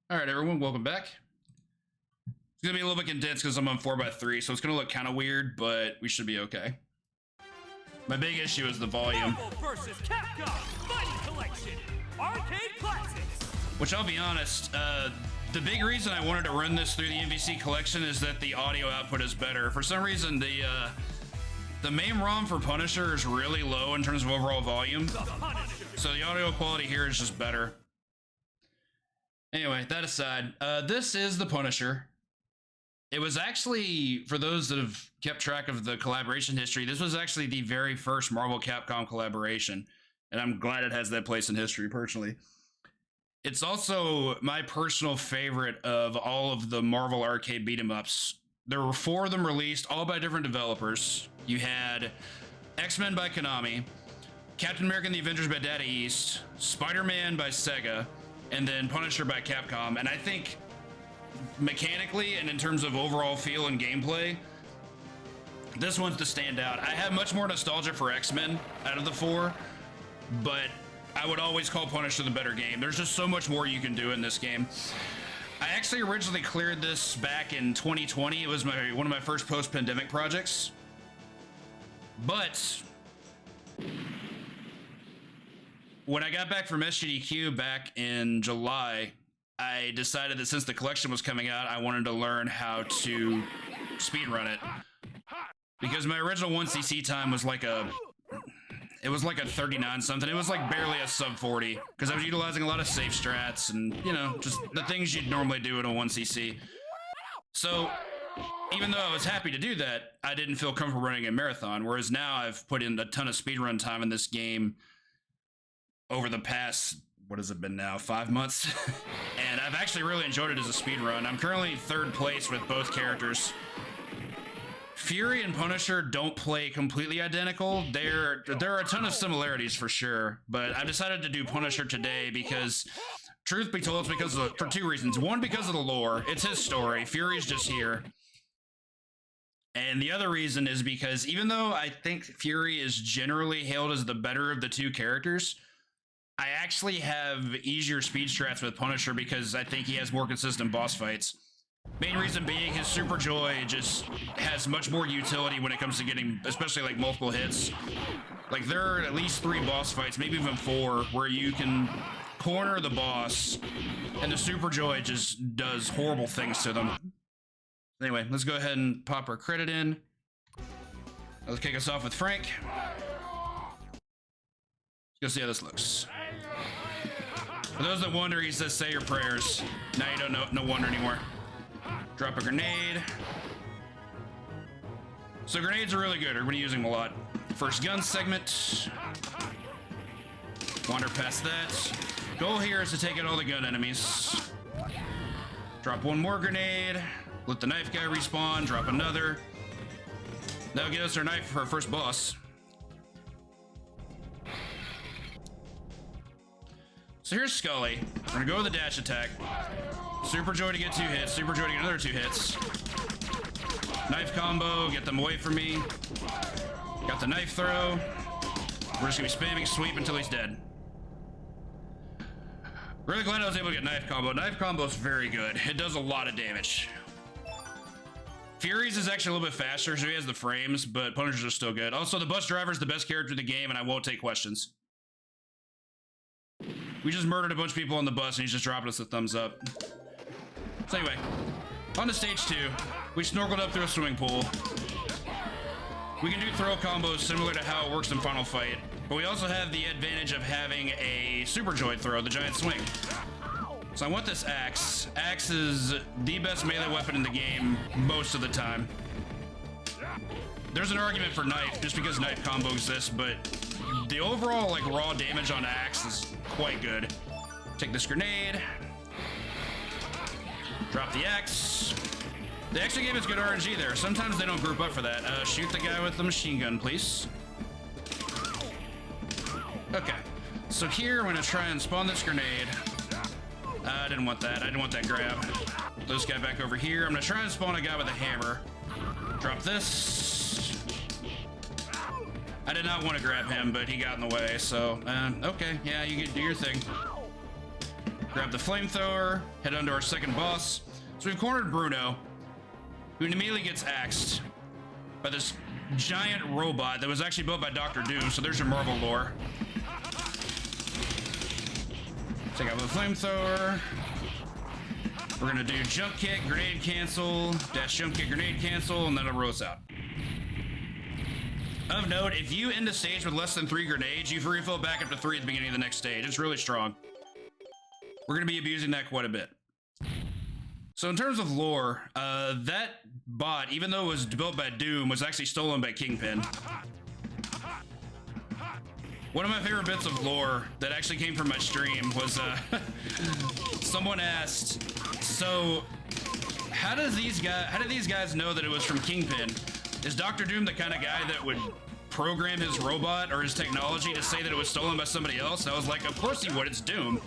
All right, everyone, welcome back. It's gonna be a little bit condensed because I'm on 4x3, so it's gonna look kind of weird, but we should be okay. My big issue is the volume. Marvel versus Capcom Fighting Collection Arcade Classics. Which I'll be honest, the big reason I wanted to run this through the MVC collection is that the audio output is better. For some reason, the main ROM for Punisher is really low in terms of overall volume, so the audio quality here is just better. Anyway, that aside, this is the Punisher. It was actually, for those that have kept track of the collaboration history, this was actually the very first Marvel Capcom collaboration, and I'm glad it has that place in history, personally. It's also my personal favorite of all of the Marvel arcade beat-em-ups. There were 4 of them released, all by different developers. You had X-Men by Konami, Captain America and the Avengers by Data East, Spider-Man by Sega, and then Punisher by Capcom. And I think mechanically and in terms of overall feel and gameplay, this one's the standout. I have much more nostalgia for X-Men out of the 4, but I would always call Punisher the better game. There's just so much more you can do in this game. I actually originally cleared this back in 2020. It was one of my first post-pandemic projects. But when I got back from SGDQ back in July, I decided that since the collection was coming out, I wanted to learn how to speedrun it. Because my original 1cc time was like a 39 something. It was like barely a sub 40 because I was utilizing a lot of safe strats and, you know, just the things you'd normally do in a 1cc. So even though I was happy to do that, I didn't feel comfortable running a marathon. Whereas now I've put in a ton of speedrun time in this game over the past, what has it been now, 5 months? And I've actually really enjoyed it as a speedrun. I'm currently 3rd place with both characters. Fury and Punisher don't play completely identical. There are a ton of similarities for sure, but I decided to do Punisher today because, truth be told, it's because for 2 reasons. One, because of the lore. It's his story. Fury's just here. And the other reason is because even though I think Fury is generally hailed as the better of the 2 characters, I actually have easier speed strats with Punisher because I think he has more consistent boss fights. Main reason being his Super Joy just has much more utility when it comes to getting, especially like multiple hits. Like there are at least 3 boss fights, maybe even 4, where you can corner the boss and the Super Joy just does horrible things to them. Anyway, let's go ahead and pop our credit in. Let's kick us off with Frank. Let's go see how this looks. For those that wonder, he says, say your prayers. Now you don't know, no wonder anymore. Drop a grenade. So grenades are really good. Everybody using them a lot. First gun segment. Wander past that. Goal here is to take out all the gun enemies. Drop 1 more grenade. Let the knife guy respawn. Drop another. That'll get us our knife for our first boss. So here's Scully. We're gonna go with the dash attack. Super Joy to get 2 hits. Super Joy to get another 2 hits. Knife combo, get them away from me. Got the knife throw. We're just gonna be spamming sweep until he's dead. Really glad I was able to get knife combo. Knife combo is very good. It does a lot of damage. Fury's is actually a little bit faster, so he has the frames, but Punisher's are still good. Also, the bus driver's the best character in the game, and I won't take questions. We just murdered a bunch of people on the bus, and he's just dropping us a thumbs up. So anyway, on to stage 2. We snorkeled up through a swimming pool. We can do throw combos similar to how it works in Final Fight, but we also have the advantage of having a Super Joy throw, the giant swing. So I want this axe. Axe is the best melee weapon in the game most of the time. There's an argument for knife just because knife combo exists, but the overall like raw damage on axe is quite good. Take this grenade. Drop the axe. The extra game is good RNG there. Sometimes they don't group up for that. Shoot the guy with the machine gun, please. Okay. So here I'm gonna try and spawn this grenade. I didn't want that. I didn't want that grab. Put this guy back over here. I'm gonna try and spawn a guy with a hammer. Drop this. I did not want to grab him, but he got in the way, so okay, yeah, you can do your thing. Grab the flamethrower, head on to our second boss. So we've cornered Bruno, who immediately gets axed by this giant robot that was actually built by Dr. Doom, so there's your Marvel lore. Take out the flamethrower. We're gonna do jump kick, grenade cancel, dash jump kick, grenade cancel, and then it'll roll us out. Of note, if you end a stage with less than 3 grenades, you refill back up to 3 at the beginning of the next stage. It's really strong. We're gonna be abusing that quite a bit. So in terms of lore, that bot, even though it was built by Doom, was actually stolen by Kingpin. One of my favorite bits of lore that actually came from my stream was someone asked, so how did these guys know that it was from Kingpin? Is Dr. Doom the kind of guy that would program his robot or his technology to say that it was stolen by somebody else? And I was like, of course he would, it's Doom.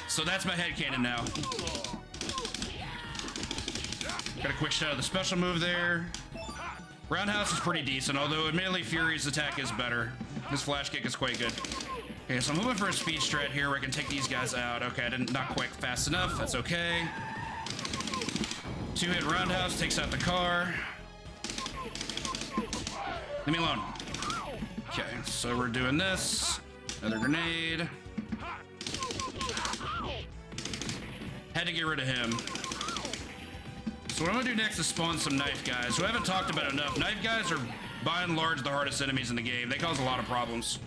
So that's my headcanon now. Got a quick shot of the special move there. Roundhouse is pretty decent, although admittedly Fury's attack is better. His flash kick is quite good. Okay, so I'm hoping for a speed strat here where I can take these guys out. Okay, I didn't, not quite fast enough. That's okay. 2-hit roundhouse takes out the car. Leave me alone. Okay, so we're doing this. Another grenade. Had to get rid of him. So what I'm gonna do next is spawn some knife guys, who I haven't talked about enough. Knife guys are, by and large, the hardest enemies in the game. They cause a lot of problems.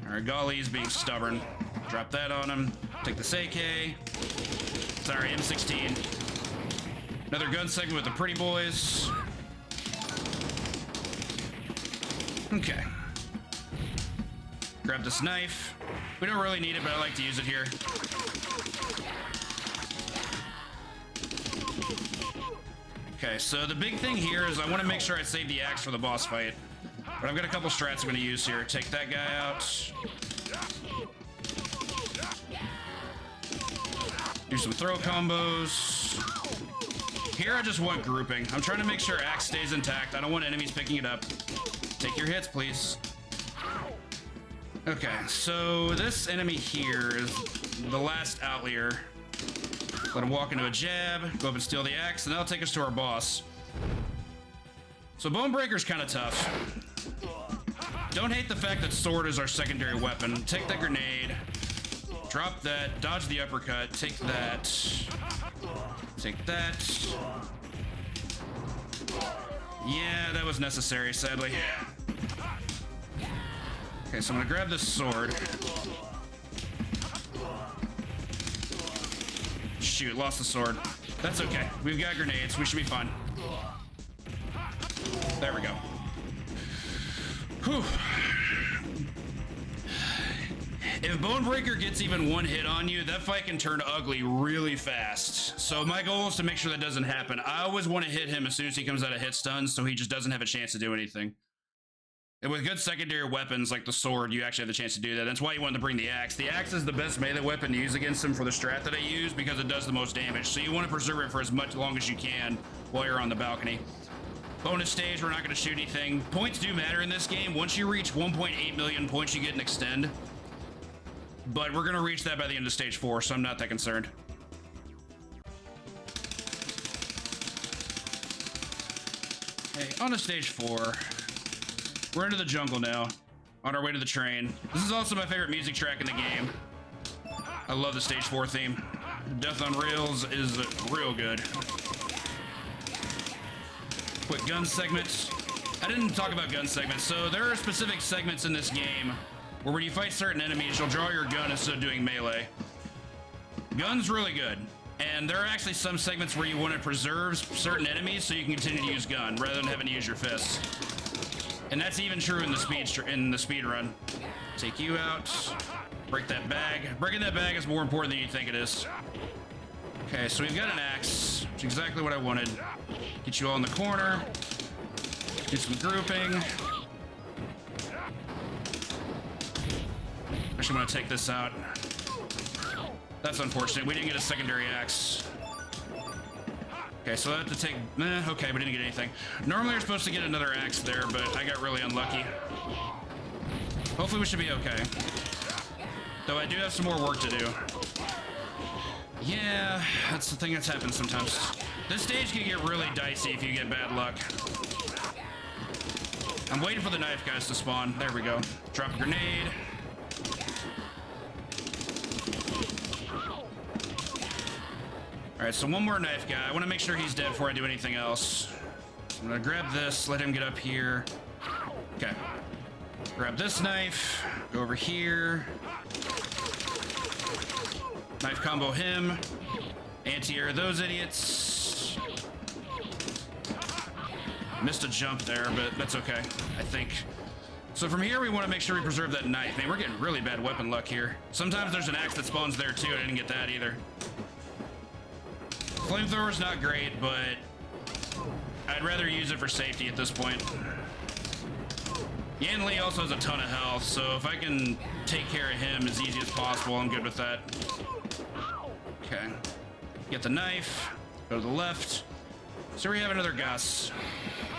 Alright, Golly's being stubborn. Drop that on him. Take this AK. Sorry, M16. Another gun segment with the pretty boys. Okay. Grab this knife. We don't really need it, but I like to use it here. Okay, so the big thing here is I want to make sure I save the axe for the boss fight. But I've got a couple strats I'm going to use here. Take that guy out. Do some throw combos. Here I just want grouping. I'm trying to make sure axe stays intact. I don't want enemies picking it up. Take your hits, please. Okay, so this enemy here is the last outlier. Let him walk into a jab, go up and steal the axe, and that'll take us to our boss. So Bonebreaker's kind of tough. Don't hate the fact that sword is our secondary weapon. Take that grenade, drop that, dodge the uppercut, take that, take that. Yeah, that was necessary, sadly. Okay, so I'm gonna grab this sword. Shoot, lost the sword. That's okay. We've got grenades. We should be fine. There we go. Whew. If Bonebreaker gets even one hit on you, that fight can turn ugly really fast. So my goal is to make sure that doesn't happen. I always want to hit him as soon as he comes out of hit stun, so he just doesn't have a chance to do anything. And with good secondary weapons like the sword, you actually have the chance to do that. That's why you want to bring the axe. The axe is the best melee weapon to use against him for the strat that I use because it does the most damage. So you want to preserve it for as much long as you can while you're on the balcony. Bonus stage, we're not going to shoot anything. Points do matter in this game. Once you reach 1.8 million points, you get an extend. But we're going to reach that by the end of stage 4, so I'm not that concerned. Okay, on to stage 4. We're into the jungle now, on our way to the train. This is also my favorite music track in the game. I love the stage 4 theme. Death on Rails is real good. Quick gun segments. I didn't talk about gun segments. So there are specific segments in this game where when you fight certain enemies, you'll draw your gun instead of doing melee. Gun's really good. And there are actually some segments where you want to preserve certain enemies so you can continue to use gun rather than having to use your fists. And that's even true in the speed run. Take you out. Break that bag. Breaking that bag is more important than you think it is. Okay, so we've got an axe, which is exactly what I wanted. Get you all in the corner. Do some grouping. Actually, I'm gonna take this out. That's unfortunate. We didn't get a secondary axe. Okay, so I have to take... okay, we didn't get anything. Normally you're supposed to get another axe there, but I got really unlucky. Hopefully we should be okay. Though I do have some more work to do. Yeah, that's the thing that's happened sometimes. This stage can get really dicey if you get bad luck. I'm waiting for the knife guys to spawn. There we go. Drop a grenade. Alright, so one more knife guy. I want to make sure he's dead before I do anything else. I'm gonna grab this, let him get up here. Okay. Grab this knife, go over here. Knife combo him. Anti-air those idiots. Missed a jump there, but that's okay, I think. So from here, we want to make sure we preserve that knife. Man, we're getting really bad weapon luck here. Sometimes there's an axe that spawns there too. I didn't get that either. Flamethrower's not great, but I'd rather use it for safety at this point. Yan Li also has a ton of health, so if I can take care of him as easy as possible, I'm good with that. Okay. Get the knife. Go to the left. So we have another Gus.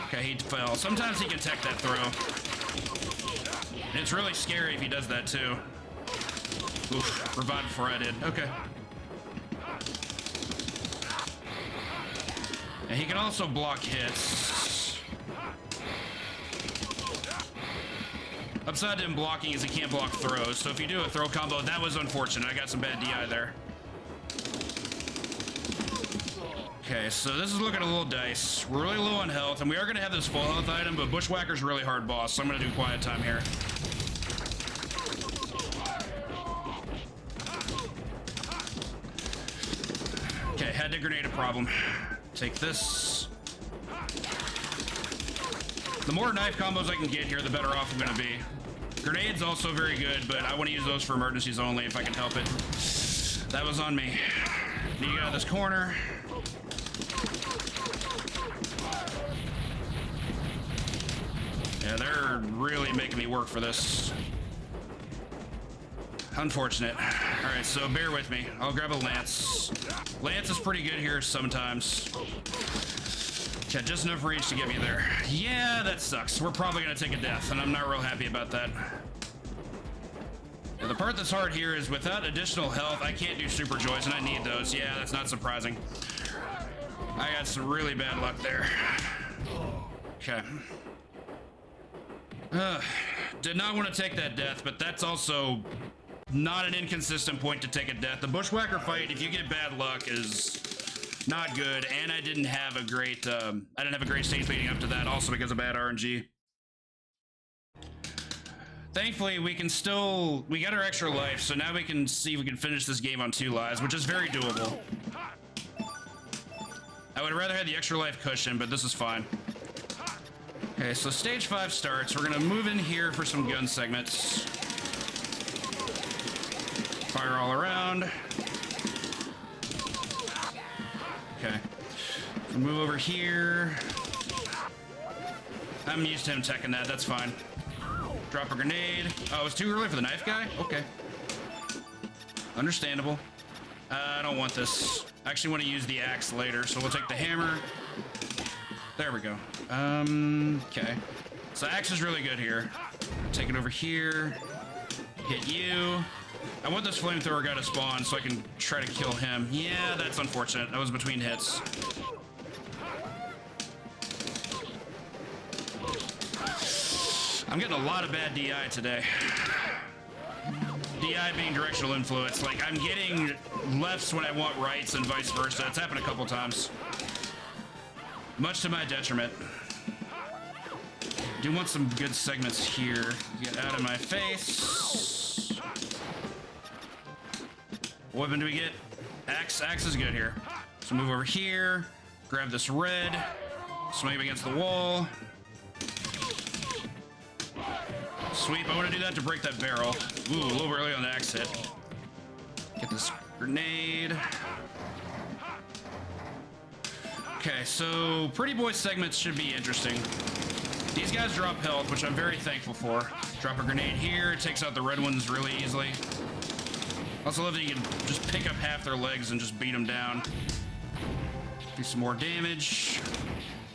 Okay, he fell. Sometimes he can tech that throw. And it's really scary if he does that too. Oof, revived before I did. Okay. And he can also block hits. Upside to him blocking is he can't block throws. So if you do a throw combo, that was unfortunate. I got some bad DI there. Okay, so this is looking a little dice. We're really low on health, and we are going to have this full health item, but Bushwhacker's really hard boss, so I'm going to do quiet time here. Okay, had to grenade a problem. Take this. The more knife combos I can get here, the better off I'm going to be. Grenades also very good, but I want to use those for emergencies only if I can help it. That was on me. Need to get out of this corner. Yeah, they're really making me work for this. Unfortunate. All right, so bear with me. I'll grab a lance. Lance is pretty good here sometimes. Yeah, just enough reach to get me there. Yeah, that sucks. We're probably gonna take a death, and I'm not real happy about that. Now, the part that's hard here is without additional health, I can't do super joys, and I need those. Yeah, that's not surprising. I got some really bad luck there. Okay. Did not want to take that death, but that's also not an inconsistent point to take a death. The Bushwhacker fight, if you get bad luck, is not good, and I didn't have a great stage leading up to that, also because of bad RNG. Thankfully, we got our extra life, so now we can see if we can finish this game on 2 lives, which is very doable. I would rather have the extra life cushion, but this is fine. Okay, so stage 5 starts. We're gonna move in here for some gun segments. Fire all around. Okay. We'll move over here. I'm used to him teching that, that's fine. Drop a grenade. Oh, it was too early for the knife guy? Okay. Understandable. I don't want this. I actually want to use the axe later, so we'll take the hammer. There we go. Okay. So axe is really good here. Take it over here. Hit you. I want this flamethrower guy to spawn so I can try to kill him. Yeah, that's unfortunate. That was between hits. I'm getting a lot of bad DI today. DI being directional influence. Like, I'm getting lefts when I want rights and vice versa. It's happened a couple times. Much to my detriment. Do want some good segments here. Get out of my face. What weapon do we get? Axe. Axe is good here. So move over here. Grab this red. Swing him against the wall. Sweep. I want to do that to break that barrel. Ooh, a little early on the axe hit. Get this grenade. Okay, so Pretty Boy segments should be interesting. These guys drop health, which I'm very thankful for. Drop a grenade here, it takes out the red ones really easily. Also love that you can just pick up half their legs and just beat them down. Do some more damage.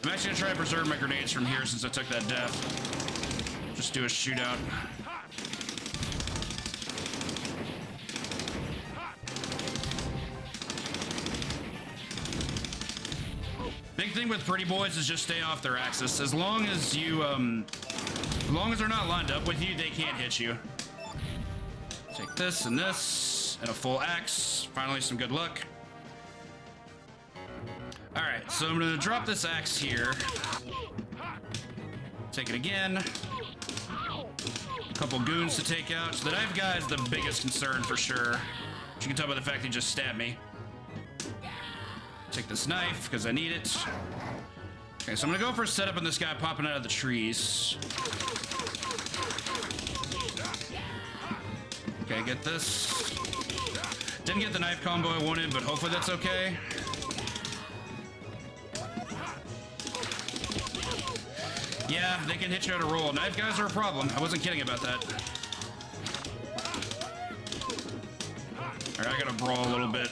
I'm actually gonna try to preserve my grenades from here since I took that death. Just do a shootout. thing with pretty boys is just stay off their axis. As long as you, as long as they're not lined up with you, they can't hit you. Take this and this, and a full axe. Finally, some good luck. All right, so I'm gonna drop this axe here. Take it again. A couple goons to take out. So the knife guy is the biggest concern for sure. You can tell by the fact he just stabbed me. Take this knife, because I need it. Okay, so I'm gonna go for a setup on this guy popping out of the trees. Okay, get this. Didn't get the knife combo I wanted, but hopefully that's okay. Yeah, they can hit you at a roll. Knife guys are a problem. I wasn't kidding about that. Alright, I gotta brawl a little bit.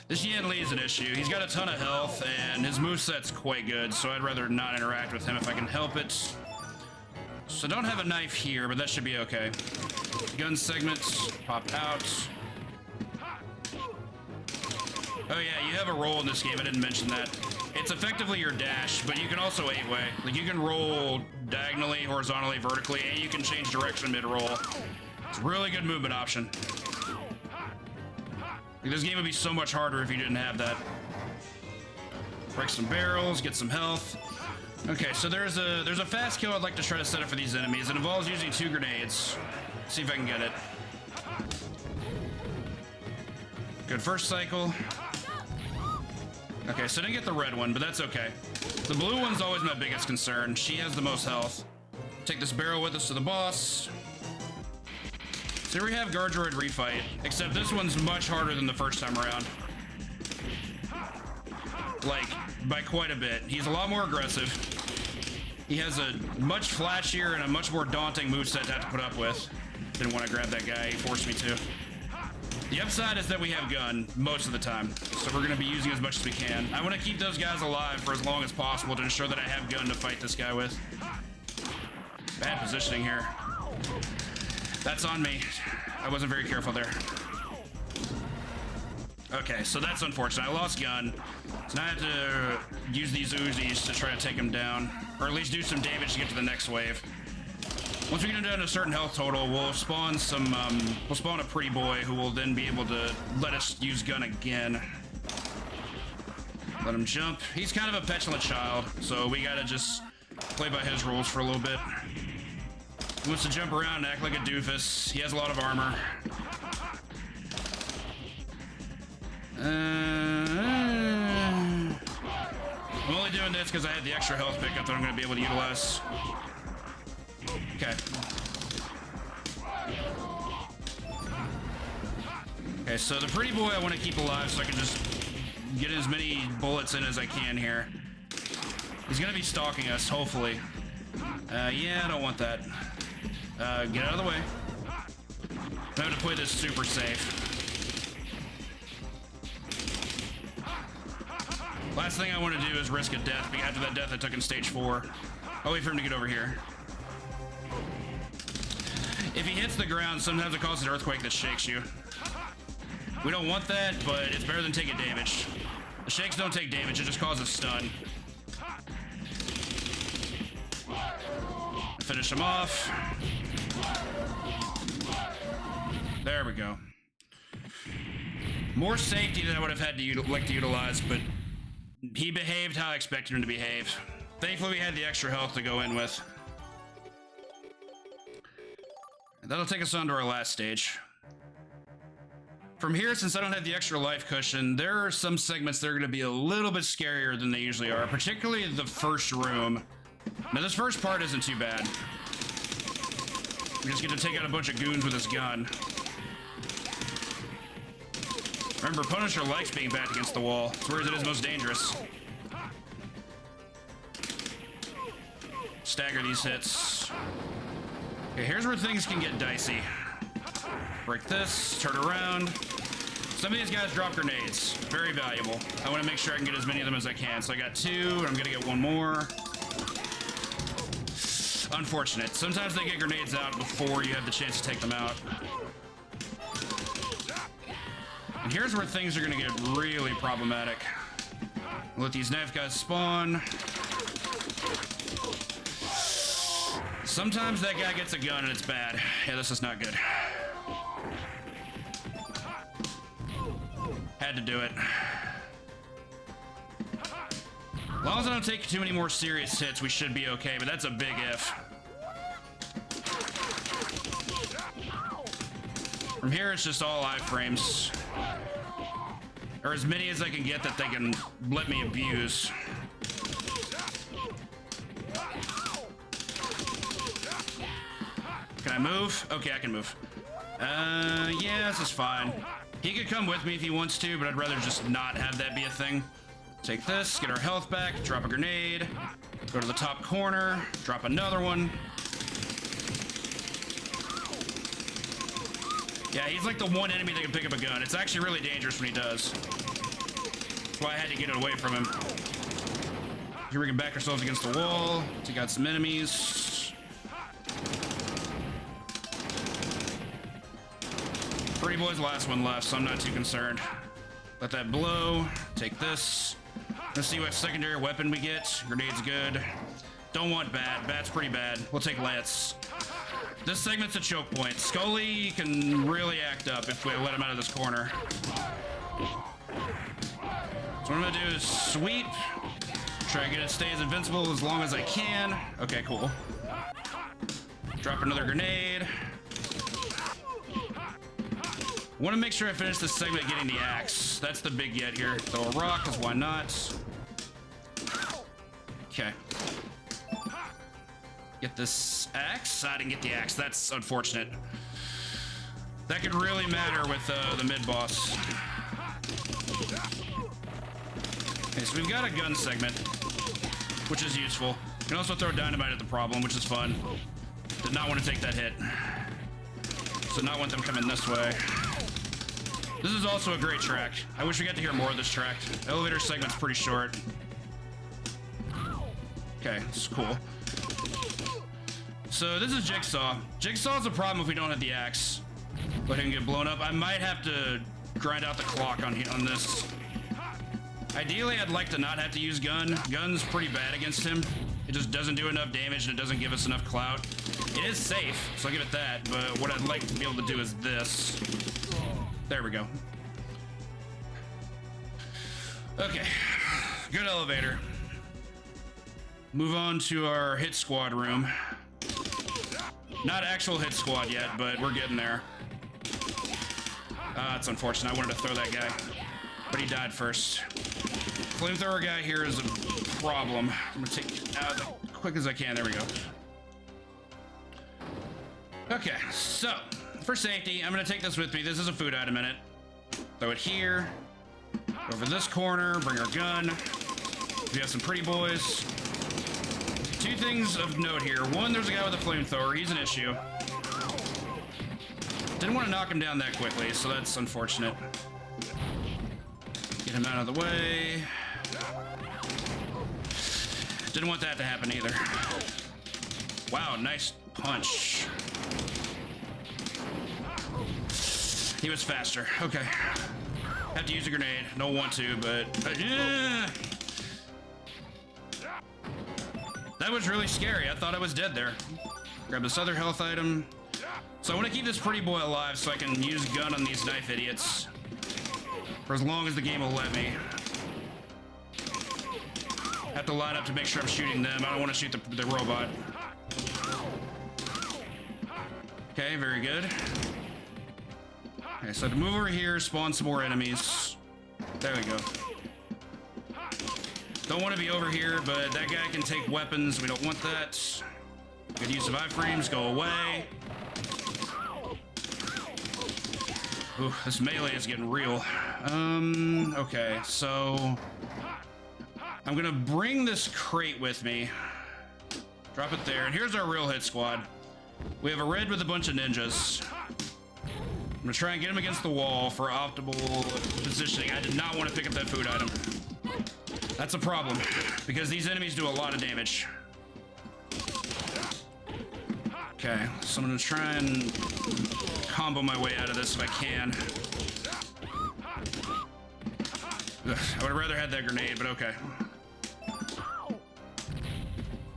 This Yan Li is an issue. He's got a ton of health, and his moveset's quite good, so I'd rather not interact with him if I can help it. So I don't have a knife here, but that should be okay. Gun segments, pop out. Oh yeah, you have a roll in this game. I didn't mention that. It's effectively your dash, but you can also 8-way. Like, you can roll diagonally, horizontally, vertically, and you can change direction mid-roll. It's a really good movement option. Like, this game would be so much harder if you didn't have that. Break some barrels, get some health. Okay, so there's a fast kill I'd like to try to set up for these enemies. It involves using 2 grenades. See if I can get it. Good first cycle. Okay, so I didn't get the red one, but that's okay. The blue one's always my biggest concern. She has the most health. Take this barrel with us to the boss. So here we have Guard Droid Refight, except this one's much harder than the first time around. Like, by quite a bit. He's a lot more aggressive. He has a much flashier and a much more daunting moveset to have to put up with. Didn't want to grab that guy, he forced me to. The upside is that we have gun most of the time, so we're going to be using as much as we can. I want to keep those guys alive for as long as possible to ensure that I have gun to fight this guy with. Bad positioning here. That's on me. I wasn't very careful there. Okay, so that's unfortunate. I lost gun, so now I have to use these Uzis to try to take him down, or at least do some damage to get to the next wave. Once we get him down to a certain health total, we'll spawn some, we'll spawn a pretty boy who will then be able to let us use gun again. Let him jump. He's kind of a petulant child, so we gotta just play by his rules for a little bit. He wants to jump around and act like a doofus. He has a lot of armor. I'm only doing this because I had the extra health pickup that I'm going to be able to utilize. Okay. Okay, so the pretty boy I want to keep alive so I can just get as many bullets in as I can here. He's going to be stalking us, hopefully. Yeah, I don't want that. Get out of the way. I'm having to play this super safe. Last thing I want to do is risk a death, because after that death I took in stage 4. I'll wait for him to get over here. If he hits the ground, sometimes it causes an earthquake that shakes you. We don't want that, but it's better than taking damage. The shakes don't take damage, it just causes stun. Finish him off. There we go. More safety than I would have had to like to utilize, but he behaved how I expected him to behave. Thankfully, we had the extra health to go in with. That'll take us on to our last stage. From here, since I don't have the extra life cushion, there are some segments that are going to be a little bit scarier than they usually are, particularly the first room. Now, this first part isn't too bad. We just get to take out a bunch of goons with his gun. Remember, Punisher likes being backed against the wall. It's where it is most dangerous. Stagger these hits. Okay, here's where things can get dicey. Break this, turn around. Some of these guys drop grenades. Very valuable. I want to make sure I can get as many of them as I can. So I got 2, and I'm going to get 1 more. Unfortunate. Sometimes they get grenades out before you have the chance to take them out. And here's where things are going to get really problematic. Let these knife guys spawn. Sometimes that guy gets a gun and it's bad. Yeah, this is not good. Had to do it. As long as I don't take too many more serious hits, we should be okay, but that's a big if. From here, it's just all iframes. Or as many as I can get that they can let me abuse. Can I move? Okay, I can move. Yeah, this is fine. He could come with me if he wants to, but I'd rather just not have that be a thing. Take this, get our health back, drop a grenade, go to the top corner, drop another one. Yeah, he's like the one enemy that can pick up a gun. It's actually really dangerous when he does. That's why I had to get it away from him. Here we can back ourselves against the wall, take out some enemies. Pretty boy's the last one left, so I'm not too concerned. Let that blow, take this. Let's see what secondary weapon we get. Grenade's good. Don't want bat. Bat's pretty bad. We'll take Lance. This segment's a choke point. Scully can really act up if we let him out of this corner. So what I'm gonna do is sweep. Try to get it to stay as invincible as long as I can. Okay, cool. Drop another grenade. I want to make sure I finish this segment getting the axe. That's the big get here. Throw a rock, because why not? Okay. Get this axe. I didn't get the axe. That's unfortunate. That could really matter with the mid-boss. Okay, so we've got a gun segment, which is useful. You can also throw dynamite at the problem, which is fun. Did not want to take that hit. So not want them coming this way. This is also a great track. I wish we got to hear more of this track. Elevator segment's pretty short. Okay, this is cool. So this is Jigsaw. Jigsaw's a problem if we don't have the axe. Let him get blown up. I might have to grind out the clock on this. Ideally, I'd like to not have to use gun. Gun's pretty bad against him. It just doesn't do enough damage and it doesn't give us enough clout. It is safe, so I'll give it that, but what I'd like to be able to do is this. There we go. Okay, good elevator. Move on to our hit squad room. Not actual hit squad yet, but we're getting there. It's unfortunate. I wanted to throw that guy, but he died first. Flamethrower guy here is a problem. I'm gonna take it out as quick as I can. There we go. Okay, so for safety, I'm gonna take this with me. This is a food item in it. Throw it here. Over this corner, bring our gun. We have some pretty boys. Two things of note here. One, there's a guy with a flamethrower. He's an issue. Didn't want to knock him down that quickly, so that's unfortunate. Get him out of the way. Didn't want that to happen either. Wow, nice punch. He was faster. Okay. Have to use a grenade. Don't want to, but... That was really scary. I thought I was dead there. Grab this other health item. So I want to keep this pretty boy alive so I can use gun on these knife idiots. For as long as the game will let me. Have to line up to make sure I'm shooting them. I don't want to shoot the robot. Okay, very good. Okay, so to move over here, spawn some more enemies. There we go. Don't want to be over here, but that guy can take weapons. We don't want that. Good use of iframes. Go away. Ooh, this melee is getting real. Okay, so... I'm gonna bring this crate with me. Drop it there, and here's our real hit squad. We have a red with a bunch of ninjas. I'm gonna try and get him against the wall for optimal positioning. I did not want to pick up that food item. That's a problem, because these enemies do a lot of damage. Okay, so I'm gonna try and combo my way out of this if I can. Ugh, I would have rather had that grenade, but okay.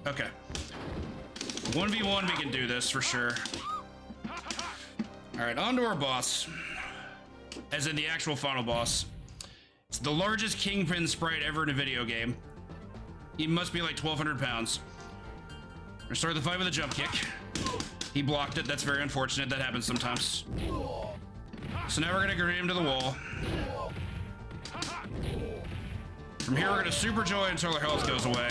Okay. 1v1, we can do this for sure. All right, on to our boss. As in the actual final boss. It's the largest Kingpin sprite ever in a video game. He must be like 1,200 pounds. We're gonna start the fight with a jump kick. He blocked it. That's very unfortunate. That happens sometimes. So now we're gonna grenade him to the wall. From here, we're gonna super joy until our health goes away.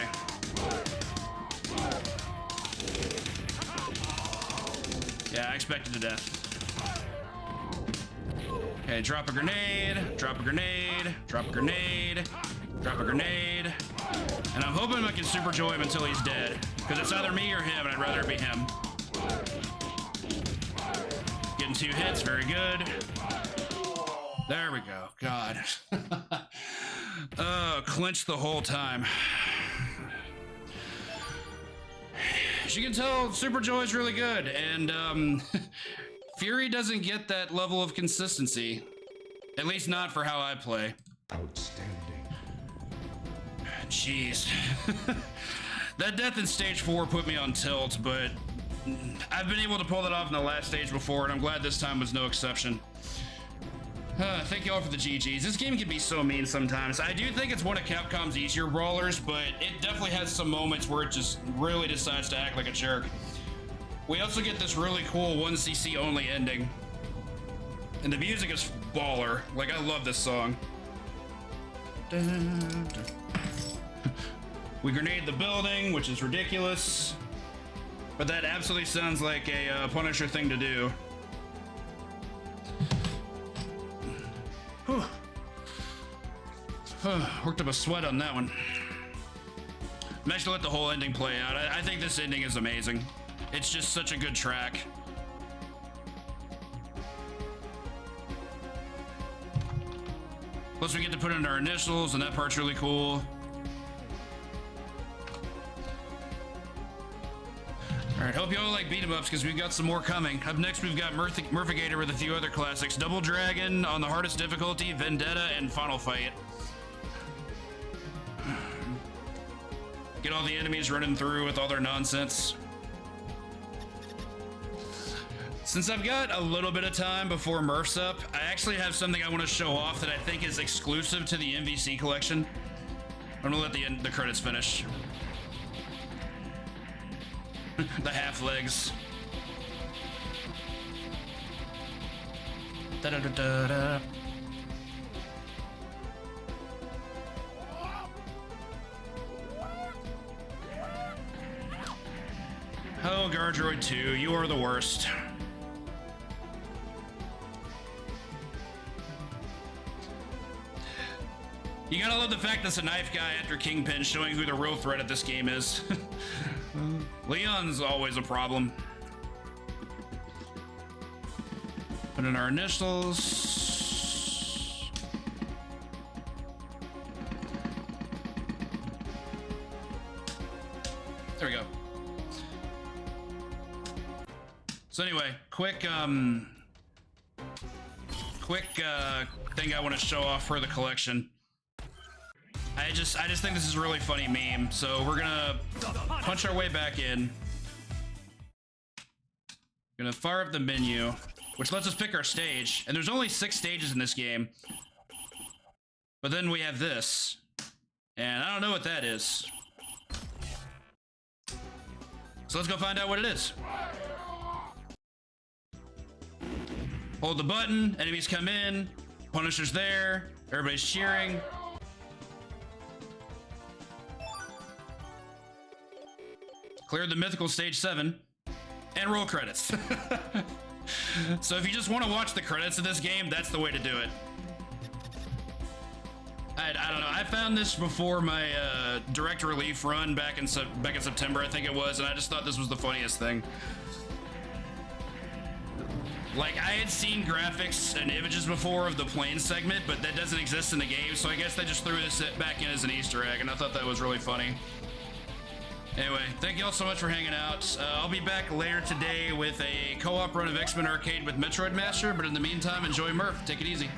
Yeah, I expected to death. Okay, drop a grenade, drop a grenade, drop a grenade, drop a grenade. And I'm hoping I can super joy him until he's dead. Because it's either me or him, and I'd rather it be him. Getting 2 hits, very good. There we go, God. Clenched the whole time. As you can tell, Super Joy's really good, and Fury doesn't get that level of consistency. At least not for how I play. Outstanding. Jeez. That death in stage 4 put me on tilt, but I've been able to pull that off in the last stage before, and I'm glad this time was no exception. Thank you all for the GGs. This game can be so mean sometimes. I do think it's one of Capcom's easier brawlers, but it definitely has some moments where it just really decides to act like a jerk. We also get this really cool 1cc only ending. And the music is baller. Like, I love this song. We grenade the building, which is ridiculous. But that absolutely sounds like a Punisher thing to do. Whew. Worked up a sweat on that one. I'm actually let the whole ending play out. I think this ending is amazing. It's just such a good track. Plus we get to put in our initials, and that part's really cool. Alright, hope you all like beat 'em ups because we've got some more coming. Up next, we've got Murphigator with a few other classics. Double Dragon on the hardest difficulty, Vendetta, and Final Fight. Get all the enemies running through with all their nonsense. Since I've got a little bit of time before Murph's up, I actually have something I want to show off that I think is exclusive to the MVC collection. I'm gonna let the credits finish. The half legs. Da da da da da. Oh, Gardroid 2, you are the worst. You gotta love the fact that's a knife guy after Kingpin, showing who the real threat of this game is. Leon's always a problem. Put in our initials. There we go. So anyway, quick thing I want to show off for the collection. I just think this is a really funny meme. So we're gonna punch our way back in. Gonna fire up the menu, which lets us pick our stage. And there's only 6 stages in this game. But then we have this. And I don't know what that is. So let's go find out what it is. Hold the button, enemies come in, Punisher's there, everybody's cheering. Cleared the mythical stage 7, and roll credits. So if you just want to watch the credits of this game, that's the way to do it. I don't know, I found this before my direct relief run back in September, I think it was, and I just thought this was the funniest thing. Like, I had seen graphics and images before of the plane segment, but that doesn't exist in the game, so I guess they just threw this back in as an Easter egg, and I thought that was really funny. Anyway, thank you all so much for hanging out. I'll be back later today with a co-op run of X-Men Arcade with Metroid Master, but in the meantime, enjoy Murph. Take it easy.